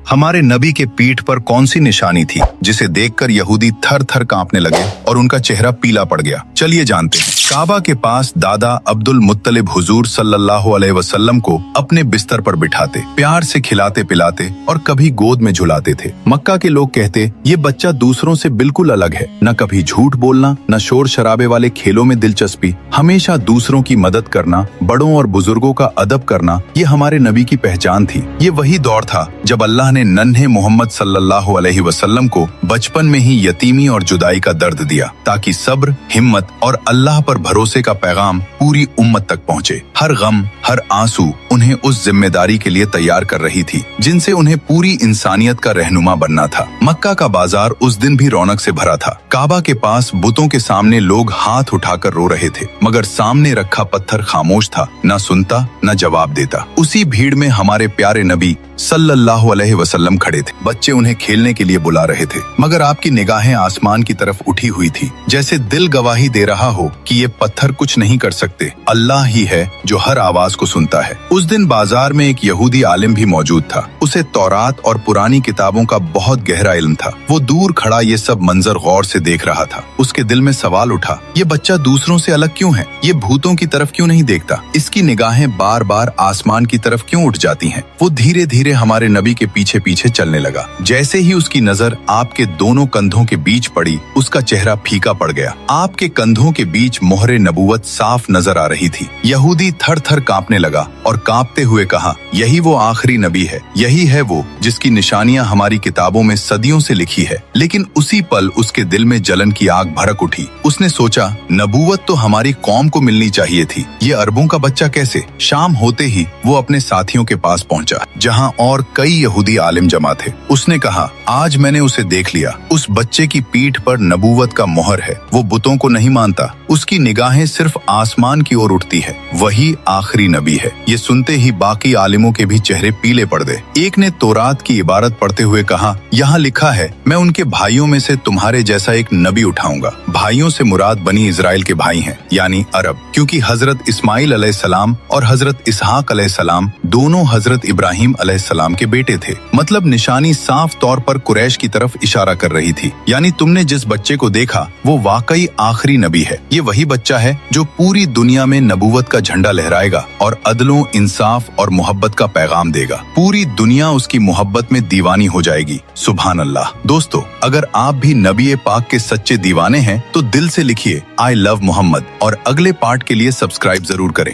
हमारे नबी के पीठ पर कौन सी निशानी थी जिसे देखकर यहूदी थर थर कांपने लगे और उनका चेहरा पीला पड़ गया? चलिए जानते हैं। काबा के पास दादा अब्दुल मुत्तलिब हुजूर सल्लल्लाहु अलैहि वसल्लम को अपने बिस्तर पर बिठाते, प्यार से खिलाते पिलाते और कभी गोद में झुलाते थे। मक्का के लोग कहते, ये बच्चा दूसरों से बिल्कुल अलग है, न कभी झूठ बोलना, न शोर शराबे वाले खेलों में दिलचस्पी, हमेशा दूसरों की मदद करना, बड़ों और बुजुर्गों का अदब करना, ये हमारे नबी की पहचान थी। ये वही दौर था जब अल्लाह ने नन्हे मोहम्मद सल्लल्लाहु अलैहि वसल्लम को बचपन में ही यतीमी और जुदाई का दर्द दिया, ताकि सब्र, हिम्मत और अल्लाह पर भरोसे का पैगाम पूरी उम्मत तक पहुंचे। हर गम, हर आंसू उन्हें उस जिम्मेदारी के लिए तैयार कर रही थी जिनसे उन्हें पूरी इंसानियत का रहनुमा बनना था। मक्का का बाजार उस दिन भी रौनक से भरा था। काबा के पास बुतों के सामने लोग हाथ उठाकर रो रहे थे, मगर सामने रखा पत्थर खामोश था, न सुनता न जवाब देता। उसी भीड़ में हमारे प्यारे नबी सल्लल्लाहु अलैहि वसल्लम खड़े थे। बच्चे उन्हें खेलने के लिए बुला रहे थे, मगर आपकी निगाहें आसमान की तरफ उठी हुई थी, जैसे दिल गवाही दे रहा हो कि ये पत्थर कुछ नहीं कर सकते, अल्लाह ही है जो हर आवाज को सुनता है। उस दिन बाजार में एक यहूदी आलिम भी मौजूद था। उसे तौरात और पुरानी किताबों का बहुत गहरा इल्म था। वो दूर खड़ा ये सब मंजर गौर से देख रहा था। उसके दिल में सवाल उठा, ये बच्चा दूसरों से अलग क्यों है? ये भूतों की तरफ क्यों नहीं देखता? इसकी निगाहें बार बार आसमान की तरफ क्यों उठ जाती हैं? वो धीरे धीरे हमारे नबी के पीछे पीछे चलने लगा। जैसे ही उसकी नजर आपके दोनों कंधों के बीच पड़ी, उसका चेहरा फीका पड़ गया। आपके कंधों के बीच मोहरे नबूवत साफ नजर आ रही थी। यहूदी थर थर कांपने लगा और कांपते हुए कहा, यही वो आखिरी नबी है, यही है वो जिसकी निशानियां हमारी किताबों में सदियों से लिखी है। लेकिन उसी पल उसके दिल में जलन की आग भड़क उठी। उसने सोचा, नबूवत तो हमारी कौम को मिलनी चाहिए थी, ये अरबों का बच्चा कैसे? शाम होते ही वो अपने साथियों के पास पहुंचा, जहां और कई यहूदी आलिम जमा थे। उसने कहा, आज मैंने उसे देख लिया। उस बच्चे की पीठ पर नबूवत का मोहर है। वो बुतों को नहीं मानता, उसकी निगाहें सिर्फ आसमान की ओर उठती है। वही आखिरी नबी है। ये सुनते ही बाकी आलिमों के भी चेहरे पीले पड़ गए। एक ने तौरात की इबारत पढ़ते हुए कहा, यहाँ लिखा है, मैं उनके भाइयों में से तुम्हारे जैसा एक नबी उठाऊंगा। भाइयों से मुराद बनी इजराइल के भाई हैं, यानी अरब, क्योंकि हजरत इस्माइल अलैहिस्सलाम और हजरत इसहाक अलैहिस्सलाम दोनों हजरत इब्राहिम अलैहिस्सलाम के बेटे थे। मतलब निशानी साफ तौर पर कुरैश की तरफ इशारा कर रही थी, यानी तुमने जिस बच्चे को देखा वो वाकई आखिरी नबी है। ये वही बच्चा है जो पूरी दुनिया में नबूवत का झंडा लहराएगा और अदलों, इंसाफ और मोहब्बत का पैगाम देगा। पूरी दुनिया उसकी मोहब्बत में दीवानी हो जाएगी। सुभान अल्लाह। दोस्तों, अगर आप भी नबी पाक के सच्चे दीवाने हैं तो दिल से लिखिए, आई लव मोहम्मद, और अगले पार्ट के लिए सब्सक्राइब जरूर करें।